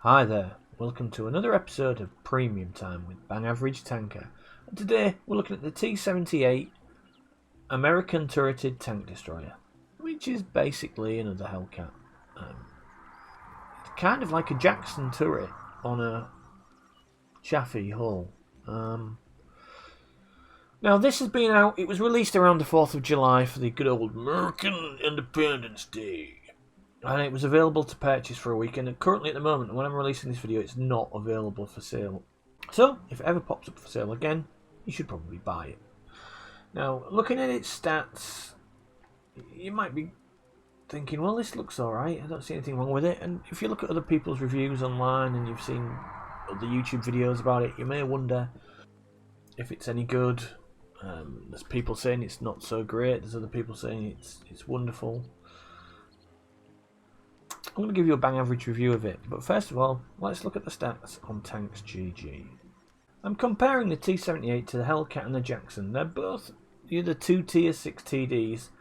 Hi there, welcome to another episode of Premium Time with Bang Average Tanker. And today we're looking at the T78 American Turreted Tank Destroyer, which is basically another Hellcat. It's kind of like a Jackson turret on a Chaffee hull. Now this has been out, it was released around the 4th of July for the good old American Independence Day. And it was available to purchase for a week, and currently at the moment, when I'm releasing this video, it's not available for sale. So, if it ever pops up for sale again, you should probably buy it. Now, looking at its stats, you might be thinking, well, this looks alright, I don't see anything wrong with it. And if you look at other people's reviews online, and you've seen other YouTube videos about it, you may wonder if it's any good. There's people saying it's not so great, there's other people saying it's wonderful. I'm going to give you a bang average review of it, but first of all, let's look at the stats on Tanks GG. I'm comparing the T78 to the Hellcat and the Jackson. They're both either two tier 6 TDs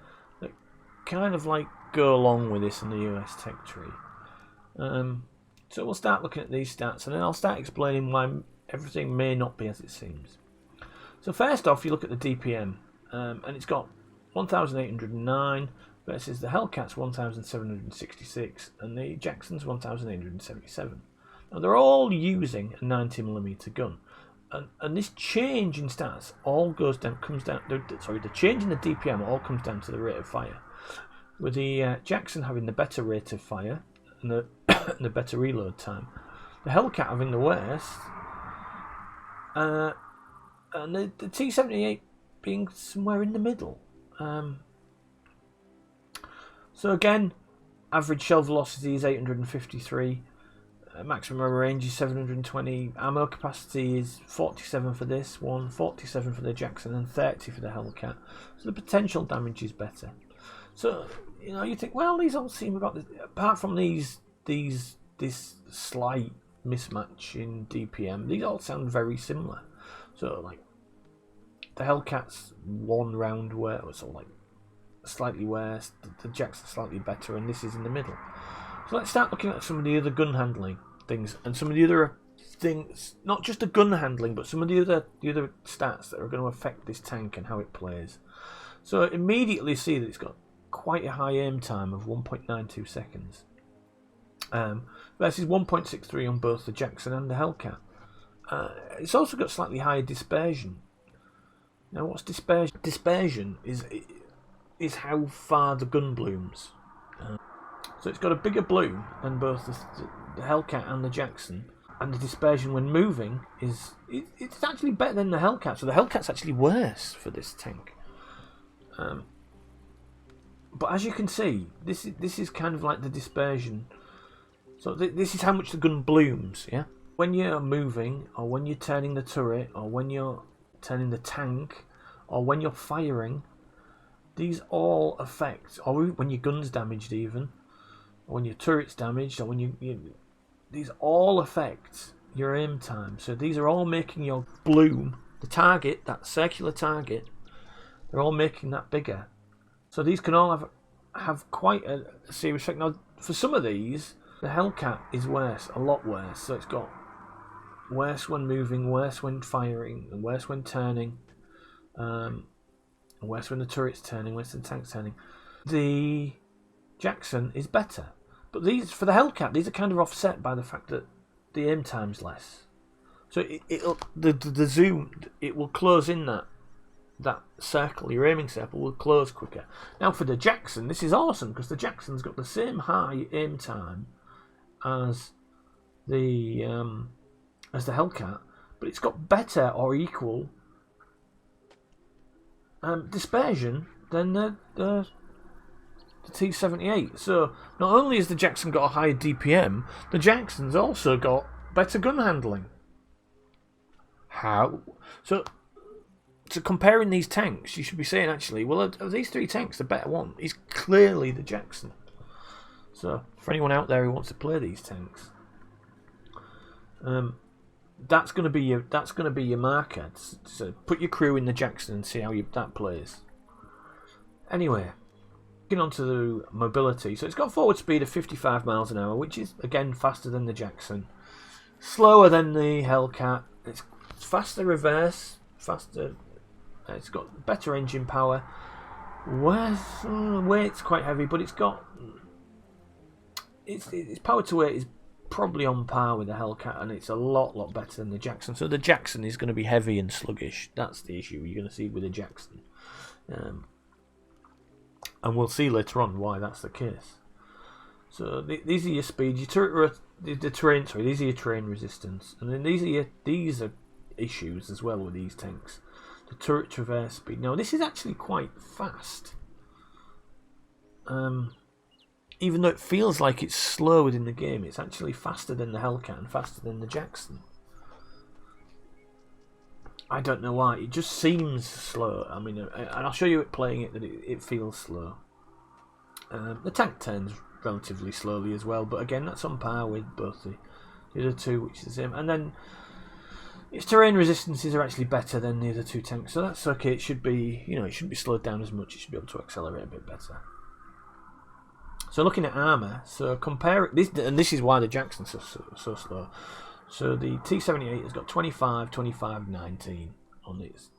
that kind of like go along with this in the US tech tree. So we'll start looking at these stats, and then I'll start explaining why everything may not be as it seems. So first off, you look at the DPM, and it's got 1,809 versus the Hellcat's 1,766 and the Jackson's 1,877. Now they're all using a 90mm gun, and this change in stats all comes down. The change in the DPM all comes down to the rate of fire, with the Jackson having the better rate of fire and the better reload time, the Hellcat having the worst, and the T78 being somewhere in the middle. So again, average shell velocity is 853, maximum range is 720, ammo capacity is 47 for this one, 47 for the Jackson, and 30 for the Hellcat. So the potential damage is better. So you think, well, these all seem about this, apart from this slight mismatch in DPM, these all sound very similar. So like the Hellcat's one round where so like slightly worse, the Jackson slightly better, and this is in the middle. So let's start looking at some of the other gun handling things, and some of the other things, not just the gun handling, but some of the other stats that are going to affect this tank and how it plays. So immediately see that it's got quite a high aim time of 1.92 seconds, versus 1.63 on both the Jackson and the Hellcat. It's also got slightly higher dispersion. Now, what's dispersion? Dispersion is how far the gun blooms. So it's got a bigger bloom than both the Hellcat and the Jackson, and the dispersion when moving it's actually better than the Hellcat. So the Hellcat's actually worse for this tank. But as you can see, this is kind of like the dispersion. So this is how much the gun blooms. Yeah, when you're moving, or when you're turning the turret, or when you're turning the tank, or when you're firing. These all affect, or when your gun's damaged even, or when your turret's damaged, or when these all affect your aim time. So these are all making your bloom, the target, that circular target, they're all making that bigger. So these can all have quite a serious effect. Now, for some of these, the Hellcat is worse, a lot worse. So it's got worse when moving, worse when firing, and worse when turning. Worse when the turret's turning, worse when the tank's turning. The Jackson is better, but these, for the Hellcat, these are kind of offset by the fact that the aim time's less. So the zoom, it will close in that circle. Your aiming circle will close quicker. Now for the Jackson, this is awesome because the Jackson's got the same high aim time as the Hellcat, but it's got better or equal dispersion than the T78. So not only has the Jackson got a higher DPM, the Jackson's also got better gun handling. How? So comparing these tanks, you should be saying actually, well, of these three tanks, the better one is clearly the Jackson. So for anyone out there who wants to play these tanks, that's going to be your marker. So put your crew in the Jackson and see how that plays. Anyway, Looking onto the mobility, so it's got forward speed of 55 miles an hour, which is again faster than the Jackson, slower than the Hellcat. It's faster reverse, faster. It's got better engine power. Weight's quite heavy, but it's got its power to weight is probably on par with the Hellcat, and it's a lot better than the Jackson. So the Jackson is going to be heavy and sluggish. That's the issue you're going to see with the Jackson. And we'll see later on why that's the case. So these are your speeds, your turret, the terrain. Sorry, these are your terrain resistance, and then these are issues as well with these tanks. The turret traverse speed. Now this is actually quite fast, even though it feels like it's slow within the game. It's actually faster than the Hellcat and faster than the Jackson. I don't know why. It just seems slow. I mean, and I'll show you it playing it that it feels slow. The tank turns relatively slowly as well, but again, that's on par with both the other two, which is the same. And then its terrain resistances are actually better than the other two tanks, so that's okay. It should be, it shouldn't be slowed down as much. It should be able to accelerate a bit better. So looking at armor, so compare this, and this is why the Jackson's so slow. So the T78 has got 25, 25, 19 on its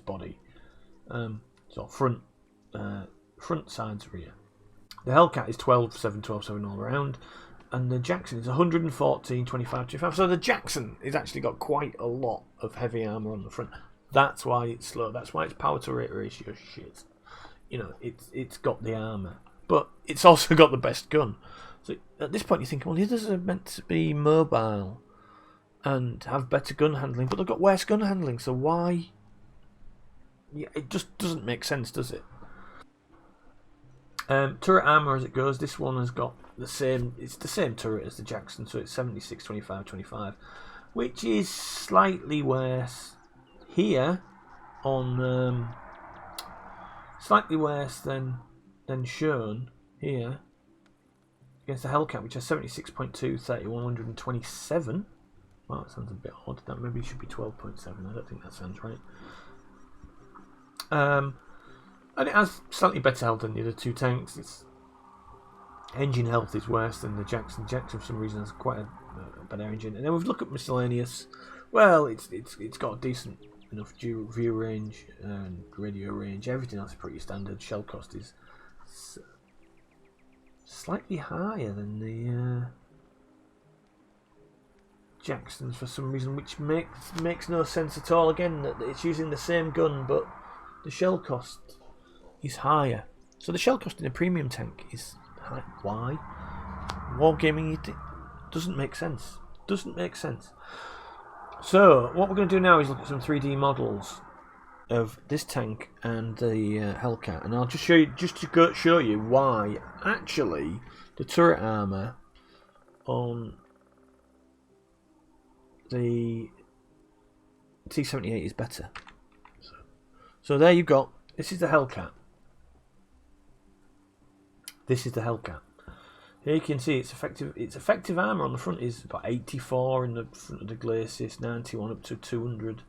body. So front, sides, rear. The Hellcat is 12, 7, 12, 7 all around. And the Jackson is 114, 25, 25. So the Jackson has actually got quite a lot of heavy armour on the front. That's why it's slow. That's why its power to weight ratio is shit. It's got the armour. But it's also got the best gun. So at this point you think, well, the others are meant to be mobile and have better gun handling, but they've got worse gun handling, so why? Yeah, it just doesn't make sense, does it? Turret armour as it goes, this one has got it's the same turret as the Jackson, so it's 76, 25, 25, which is slightly worse here on slightly worse than shown here against the Hellcat, which has 76.2, 3127. Well, that sounds a bit odd. That maybe should be 12.7. I don't think that sounds right. And it has slightly better health than the other two tanks. Its engine health is worse than the Jackson. Jackson, for some reason, has quite a better engine. And then we've looked at miscellaneous. Well, it's got a decent enough view range and radio range. Everything else is pretty standard. Shell cost is slightly higher than the Jacksons for some reason, which makes no sense at all. Again, that it's using the same gun, but the shell cost is higher. So the shell cost in a premium tank is high. Why? Wargaming doesn't make sense. Doesn't make sense. So what we're going to do now is look at some 3D models of this tank and the Hellcat, and I'll just show you, show you why actually the turret armor on the T78 is better. So there you go. This is the Hellcat. This is the Hellcat. Here you can see its effective armor on the front is about 84 in the front of the Glacis, 91 up to 200.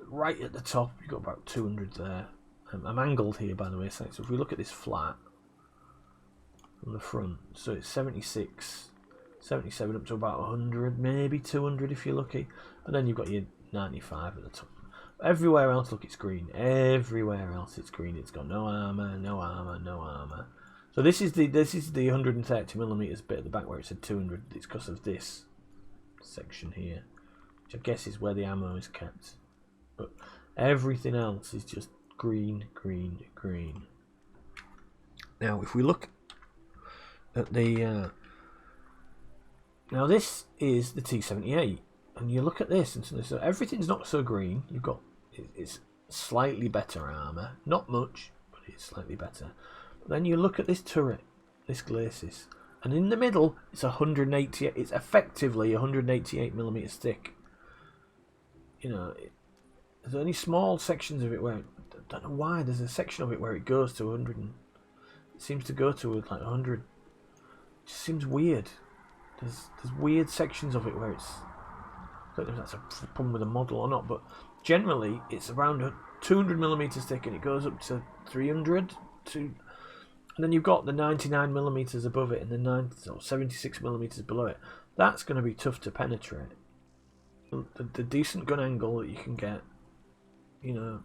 Right at the top, you've got about 200 there. I'm angled here, by the way, so if we look at this flat from the front, so it's 76, 77 up to about 100, maybe 200 if you're lucky, and then you've got your 95 at the top. Everywhere else, look, it's green. Everywhere else, it's green. It's got no armor, no armor, no armor. So this is the 130mm bit at the back where it said 200. It's because of this section here, which I guess is where the ammo is kept. But everything else is just green, green, green. Now, if we look at the now this is the T78, and you look at this, and so everything's not so green. You've got it's slightly better armor, not much, but it's slightly better. But then you look at this turret, this Glacis, and in the middle it's 188. It's effectively 188mm thick. There's only small sections of it where I don't know why. There's a section of it where it goes to 100, and it seems to go to like 100. It just seems weird. There's weird sections of it where it's. I don't know if that's a problem with the model or not, but generally it's around 200mm thick, and it goes up to 300 to And then you've got the 99mm above it and the 76mm below it. That's going to be tough to penetrate. The decent gun angle that you can get, you know,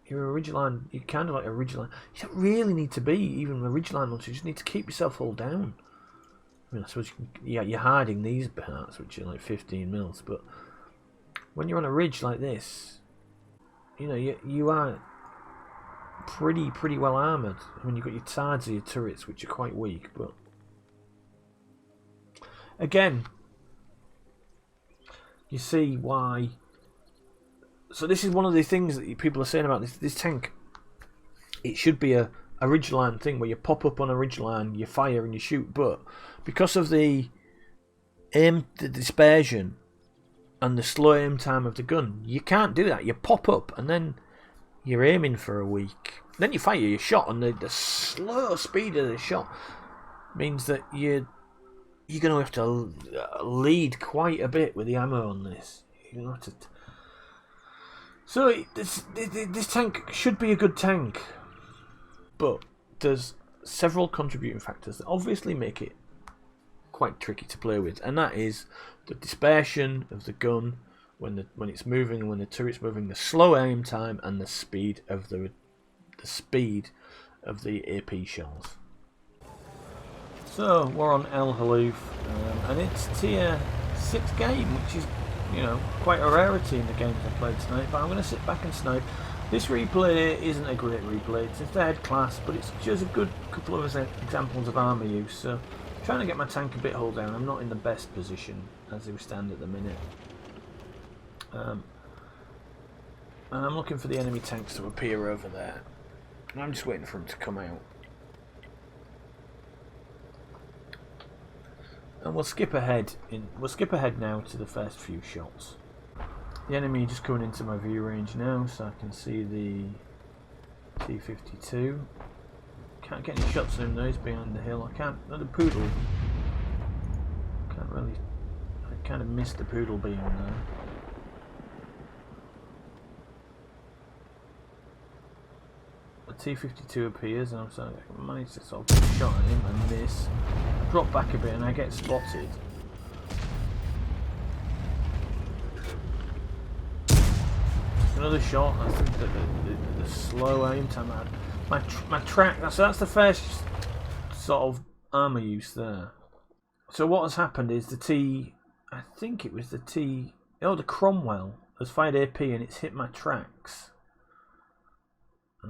you're a ridgeline, you're kind of like a ridgeline. You don't really need to be even a ridgeline launcher, you just need to keep yourself all down. I mean, I suppose you're hiding these parts, which are like 15 mils, but when you're on a ridge like this, you know, you are pretty well armoured. I mean, you've got your tards of your turrets, which are quite weak, but again, you see why. So this is one of the things that people are saying about this tank. It should be a ridgeline thing where you pop up on a ridgeline, you fire and you shoot, but because of the dispersion and the slow aim time of the gun, you can't do that. You pop up and then you're aiming for a week. Then you fire your shot, and the slow speed of the shot means that you're going to have to lead quite a bit with the ammo on this. You're going to have to. So this tank should be a good tank, but there's several contributing factors that obviously make it quite tricky to play with, and that is the dispersion of the gun when it's moving and when the turret's moving, the slow aim time, and the speed of the AP shells. So we're on El Haloof, and it's tier 6 game, which is, you know, quite a rarity in the games I've played tonight, but I'm going to sit back and snipe. This replay isn't a great replay, it's a third class, but it's just a good couple of examples of armour use, so I'm trying to get my tank a bit hull down. I'm not in the best position as we stand at the minute. And I'm looking for the enemy tanks to appear over there, and I'm just waiting for them to come out. And we'll skip ahead now to the first few shots. The enemy just coming into my view range now, so I can see the T72. Can't get any shots on him though, he's behind the hill. I can't. The poodle. Can't really. I kind of missed the poodle being there. The T52 appears, and I managed to sort of get a shot at him and miss. I drop back a bit and I get spotted. Another shot. I think that the slow aim time, my track. So that's the first sort of armour use there. So what has happened is the Cromwell has fired AP and it's hit my tracks. I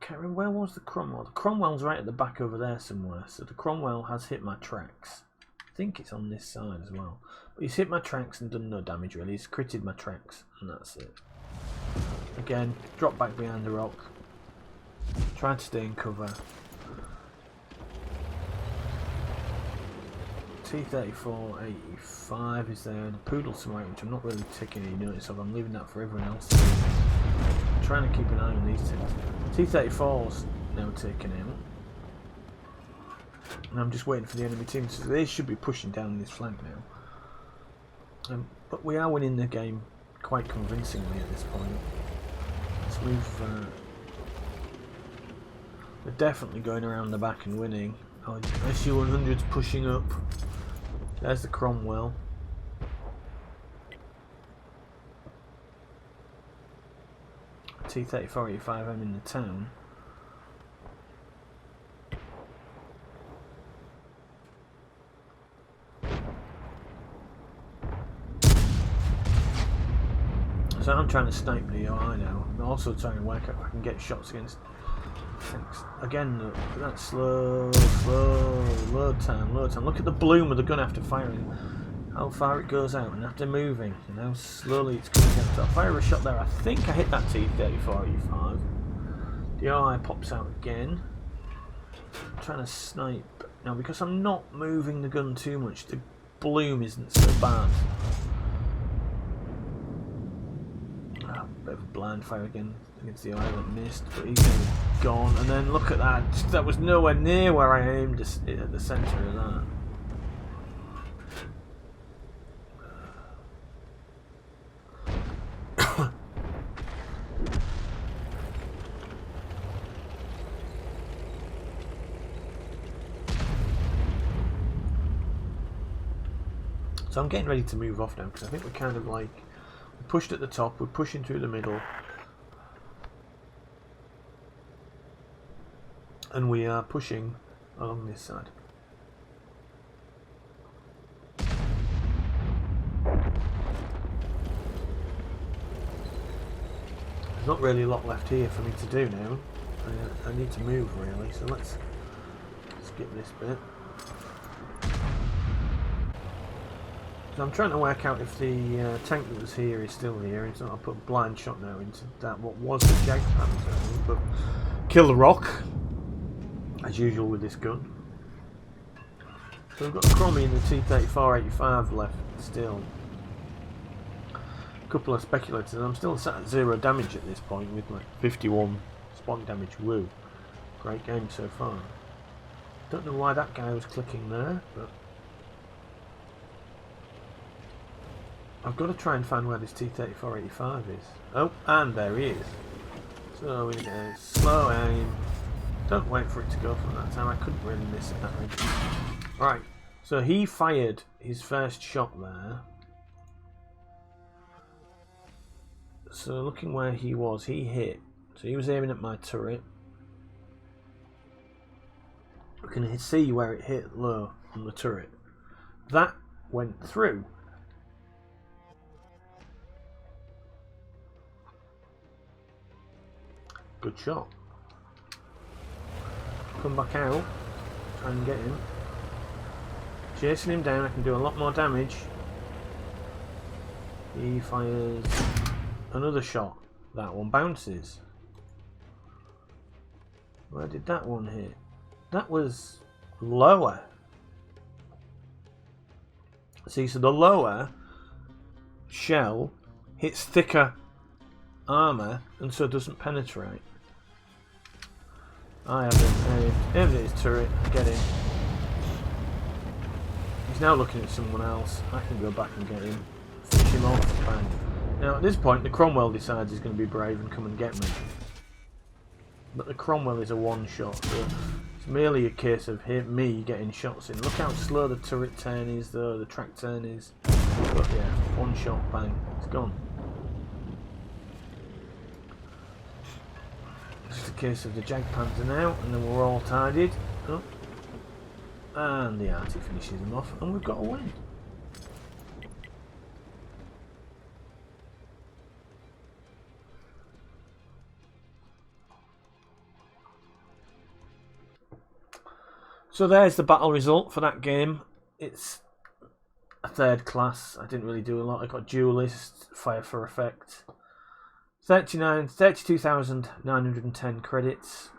can't remember, where was the Cromwell? The Cromwell's right at the back over there somewhere, so the Cromwell has hit my tracks. I think it's on this side as well. But he's hit my tracks and done no damage really. He's critted my tracks and that's it. Again, drop back behind the rock. Try to stay in cover. T3485 is there. The poodle somewhere, which I'm not really taking any notice of. I'm leaving that for everyone else. I'm trying to keep an eye on these things. T34's now taken out. And I'm just waiting for the enemy team. So they should be pushing down this flank now. But we are winning the game quite convincingly at this point. So we're definitely going around the back and winning. Oh, SU-100's pushing up. There's the Cromwell. T3485M in the town. So I'm trying to snipe the OI now. I'm also trying to work out if I can get shots against. Again, that slow load time. Look at the bloom of the gun after firing. How far it goes out and after moving, and how slowly it's coming down. So I fire a shot there. I think I hit that T3485. The OI pops out again. I'm trying to snipe now because I'm not moving the gun too much. The bloom isn't so bad. Bit of a blind fire again against the eye that missed, but he's gone. And then look at that, that was nowhere near where I aimed at the centre of that. So I'm getting ready to move off now because I think we're kind of like we pushed at the top, we're pushing through the middle, and we are pushing along this side. There's not really a lot left here for me to do now. I need to move really, so let's skip this bit. So I'm trying to work out if the tank that was here is still here. So I'll put a blind shot now into that what was the Jagdpanther, but kill the rock as usual with this gun. So we've got the Cromie and the T-34-85 left still. A couple of speculators. I'm still sat at 0 damage at this point with my 51 spawn damage. Woo! Great game so far. Don't know why that guy was clicking there, but I've got to try and find where this T-34-85 is. Oh, and there he is. So we go slow aim. Don't wait for it to go from that time. I couldn't really miss it that range. Right, so he fired his first shot there. So looking where he was, he hit. So he was aiming at my turret. We can see where it hit low on the turret. That went through. Good shot. Come back out. Try and get him. Chasing him down, I can do a lot more damage. He fires another shot. That one bounces. Where did that one hit? That was lower. See, so the lower shell hits thicker armour and so doesn't penetrate. I have him aimed at his turret, get him. He's now looking at someone else. I can go back and get him. Finish him off. Bang. Now at this point the Cromwell decides he's going to be brave and come and get me. But the Cromwell is a one shot, so it's merely a case of me getting shots in. Look how slow the turret turn is though, the track turn is. But yeah, one shot, bang, it's gone. It's just a case of the Jagdpanther now, and then we're all tidied. Oh. And the arty finishes him off, and we've got a win. So there's the battle result for that game. It's a 3rd class. I didn't really do a lot. I got duelist, fire for effect. 32,910 credits.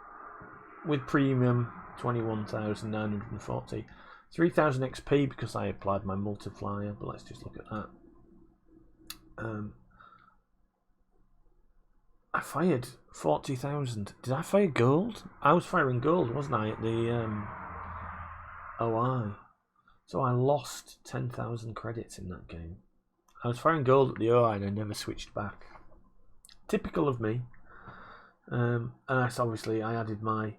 With premium, 21,940. 3,000 XP because I applied my multiplier, but let's just look at that. I fired 40,000. Did I fire gold? I was firing gold, wasn't I, at the OI. So I lost 10,000 credits in that game. I was firing gold at the OI and I never switched back. Typical of me. And obviously I added my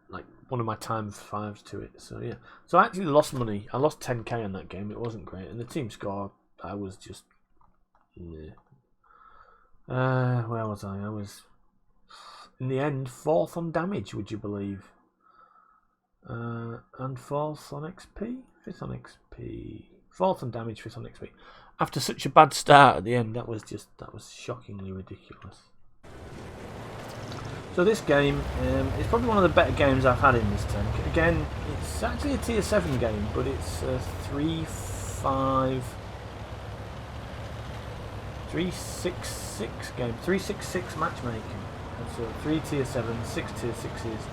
like one of my time 5s to it. So yeah. So I actually lost money. I lost 10k on that game. It wasn't great. And the team score, I was just yeah. Where was I? I was in the end 4th on damage, would you believe? And 4th on XP, 5th on XP, 4th on damage, 5th on XP. After such a bad start at the end, that was shockingly ridiculous. So this game is probably one of the better games I've had in this tank. Again, it's actually a tier 7 game, but it's a 3-6-6 game, 3-6-6 matchmaking. So 3 tier 7s, 6 tier 6s,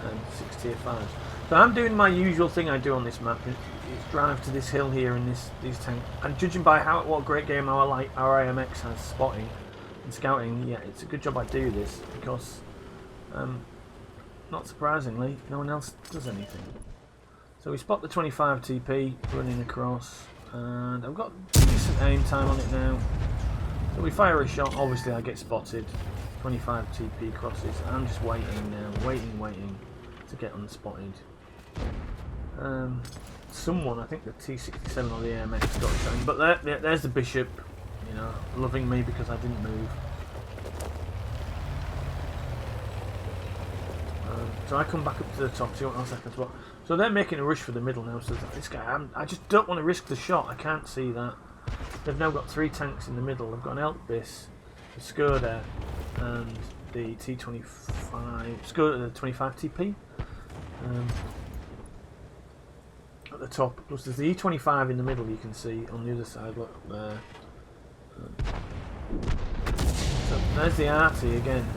and 6 tier 5s. So I'm doing my usual thing I do on this map. It's drive to this hill here in these tanks. And judging by what a great game our IMX has spotting and scouting, yeah, it's a good job I do this because, not surprisingly, no one else does anything. So we spot the 25 TP running across, and I've got decent aim time on it now. So we fire a shot. Obviously, I get spotted. 25 TP crosses. I'm just waiting now, waiting to get unspotted. Someone, I think the T77 or the AMX got something, but there's the bishop, you know, loving me because I didn't move. So I come back up to the top, see what else I can spot. So they're making a rush for the middle now, so this guy, I just don't want to risk the shot, I can't see that. They've now got 3 tanks in the middle, they've got an Elkbis, a Skoda, and the T25, Skoda, the 25 TP. At the top, plus there's the E25 in the middle you can see on the other side, look there. So there's the arty again,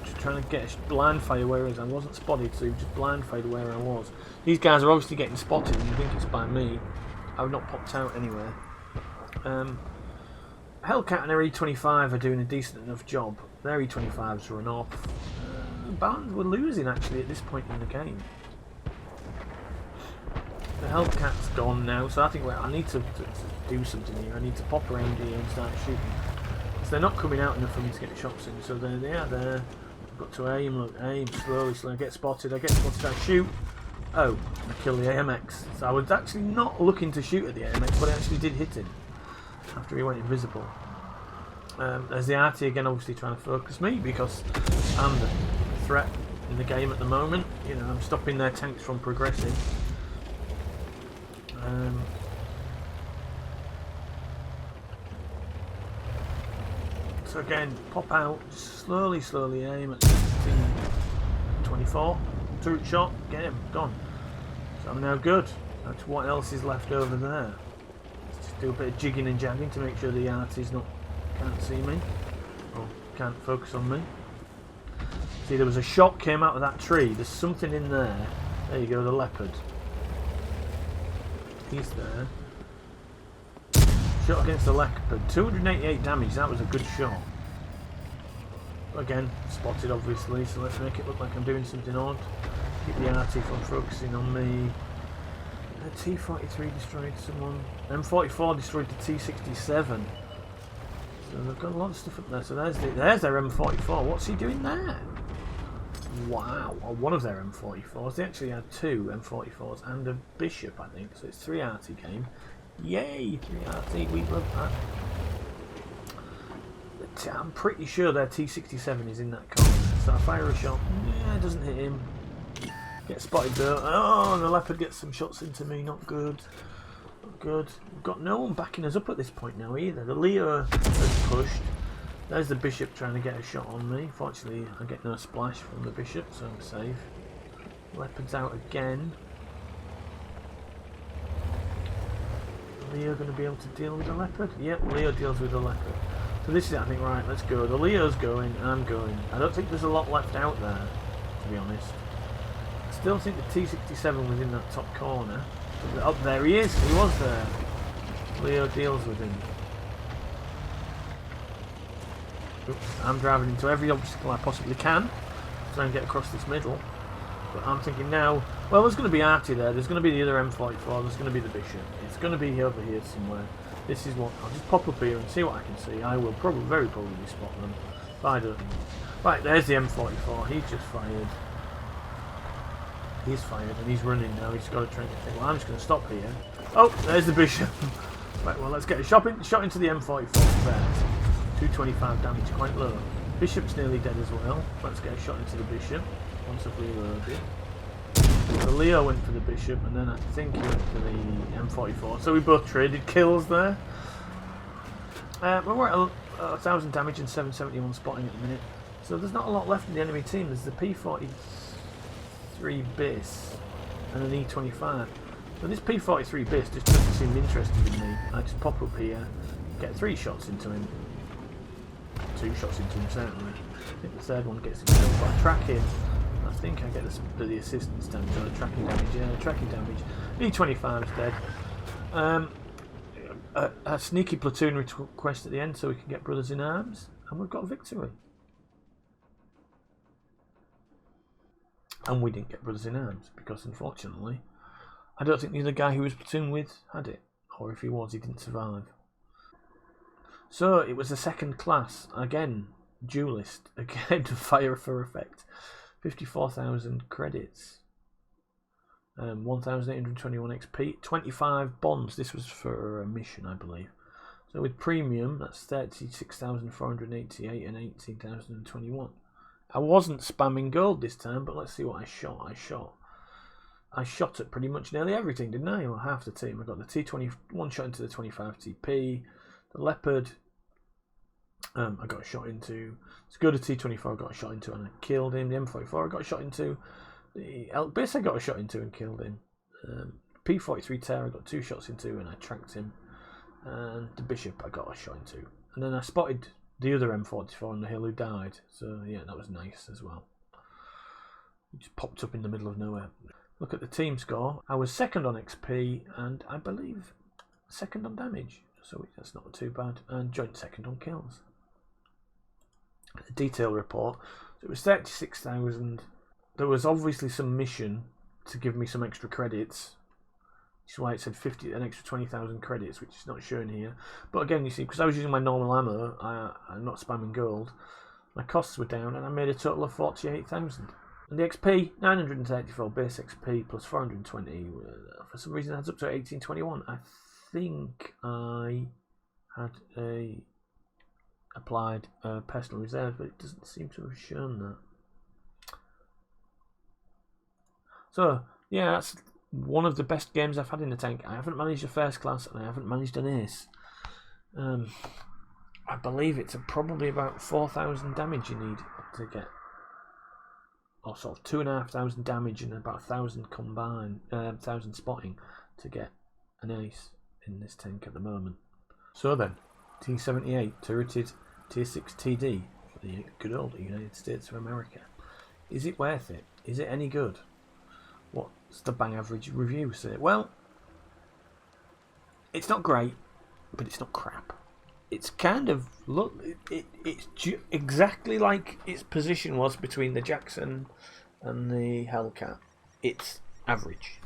just trying to get a blind fire whereas I wasn't spotted, so he just blind fired where I was. These guys are obviously getting spotted and you think it's by me. I've not popped out anywhere. Hellcat and their E25 are doing a decent enough job. Their E25s run off. Barnes were losing actually at this point in the game. The Hellcat's gone now, so I think I need to do something here. I need to pop around here and start shooting. So they're not coming out enough for me to get shots in. So there they are there. I've got to aim, look, aim slowly, I get spotted, I shoot. Oh, I kill the AMX. So I was actually not looking to shoot at the AMX, but I actually did hit him after he went invisible. There's the arty again, obviously trying to focus me because I'm the threat in the game at the moment. You know, I'm stopping their tanks from progressing. So again, pop out, slowly aim at T24, turret shot, get him, gone. So I'm now good. That's what else is left over there. Let's just do a bit of jigging and jagging to make sure the arty's can't see me, or can't focus on me. See, there was a shot came out of that tree, there's something in there. There you go, the leopard. He's there. Shot against the leopard. 288 damage, that was a good shot. Again, spotted obviously, so let's make it look like I'm doing something odd. Keep the arty from focusing on me. The T43 destroyed someone. M44 destroyed the T67. So they've got a lot of stuff up there. So there's their M44. What's he doing there? Wow, or one of their M44s. They actually had 2 M44s and a bishop, I think. So it's 3 arty game. Yay, 3 arty. We love that. But I'm pretty sure their T67 is in that corner. So I fire a shot. Yeah, it doesn't hit him. Get spotted though. Oh, the leopard gets some shots into me. Not good. Not good. We've got no one backing us up at this point now either. The Leo has pushed. There's the bishop trying to get a shot on me. Fortunately, I get no splash from the bishop, so I'm safe. Leopard's out again. Leo going to be able to deal with the leopard? Yep, Leo deals with the leopard. So this is it, I think, right, let's go. The Leo's going, I'm going. I don't think there's a lot left out there, to be honest. I still think the T67 was in that top corner. Up there he is, he was there. Leo deals with him. Oops, I'm driving into every obstacle I possibly can to try and get across this middle. But I'm thinking now, well, there's going to be arty there, there's going to be the other M44, there's going to be the bishop. It's going to be over here somewhere. This is what, I'll just pop up here and see what I can see. I will very probably spot them. But I don't. Right, there's the M44, he's just fired. He's fired and he's running now, he's got to try and think, well, I'm just going to stop here. Oh, there's the bishop. Right, well, let's get a shot into the M44 first. 225 damage, quite low. Bishop's nearly dead as well. Let's get a shot into the bishop once I've reloaded. So Leo went for the bishop and then I think he went for the M44. So we both traded kills there. But we're at 1,000 damage and 771 spotting at the minute. So there's not a lot left in the enemy team. There's the P43 bis and an E25. So this P43 bis just doesn't seem interested in me. I just pop up here, get 3 shots into him. 2 shots into him certainly. I think the third one gets him killed, but I track him. I think I get the assistance damage or the tracking damage. Yeah, the tracking damage. E25 is dead. A sneaky platoon request at the end so we can get brothers in arms, and we've got victory. And we didn't get brothers in arms because unfortunately I don't think the other guy who was platooned with had it, or if he was, he didn't survive. So it was a second class, again, duelist, again, fire for effect. 54,000 credits. 1,821 XP, 25 bonds. This was for a mission, I believe. So with premium, that's 36,488 and 18,021. I wasn't spamming gold this time, but let's see what I shot. I shot at pretty much nearly everything, didn't I? Well, half the team. I got the T21 shot into the 25 TP, the Leopard. I got a shot into. Let's go to T24. I got a shot into and I killed him. The M44 I got a shot into. The Elbis I got a shot into and killed him. P43 Terror I got 2 shots into and I tracked him. And the Bishop I got a shot into. And then I spotted the other M44 on the hill who died. So yeah, that was nice as well. He just popped up in the middle of nowhere. Look at the team score. I was second on XP and I believe second on damage. So that's not too bad. And joint second on kills. A detail report. So it was 36,000. There was obviously some mission to give me some extra credits. Which is why it said an extra 20,000 credits, which is not shown here. But again, you see, because I was using my normal ammo, I'm not spamming gold, my costs were down and I made a total of 48,000. And the XP, 934 base XP plus 420. For some reason, adds up to 1821. I think I had applied personal reserve, but it doesn't seem to have shown that. So, yeah, that's one of the best games I've had in the tank. I haven't managed a first class and I haven't managed an ace. I believe it's probably about 4,000 damage you need to get, or sort of 2,500 damage and about 1,000 combined, 1,000 spotting to get an ace in this tank at the moment. So then, T78 turreted tier 6 TD for the good old United States of America. Is it worth it? Is it any good? What's the bang average review say? Well, it's not great, but it's not crap. It's kind of, look, it's exactly like its position was between the Jackson and the Hellcat. It's average.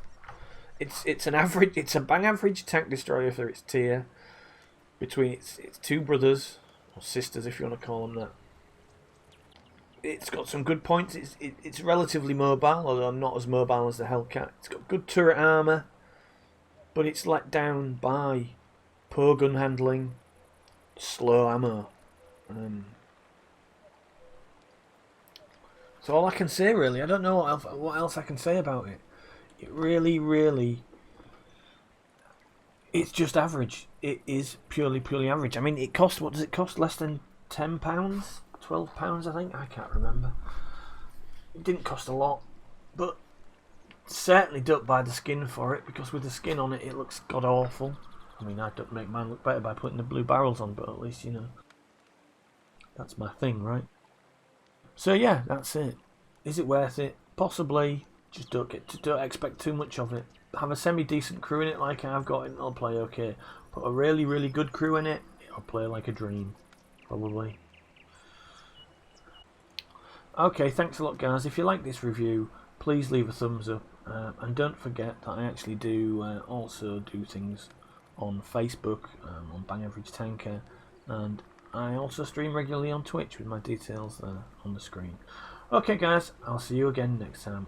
It's an average. It's a bang average tank destroyer for its tier. Between its two brothers or sisters, if you want to call them that. It's got some good points. It's relatively mobile, although not as mobile as the Hellcat. It's got good turret armor, but it's let down by poor gun handling, slow ammo. So all I can say, really, I don't know what else I can say about it. It really, it's just average. It is purely average. I mean, it cost, what does it cost? Less than £10, £12, I think. I can't remember. It didn't cost a lot, but certainly don't buy the skin for it, because with the skin on it, it looks god awful. I mean, I don't make mine look better by putting the blue barrels on, but at least, you know, that's my thing, right? So yeah, that's it. Is it worth it? Possibly. Just don't expect too much of it. Have a semi-decent crew in it like I've got, and it'll play okay. Put a really good crew in it, it'll play like a dream, probably. Okay, thanks a lot, guys. If you like this review, please leave a thumbs up, and don't forget that I actually do also do things on Facebook, on Bang Average Tanker, and I also stream regularly on Twitch with my details there on the screen. Okay, guys, I'll see you again next time.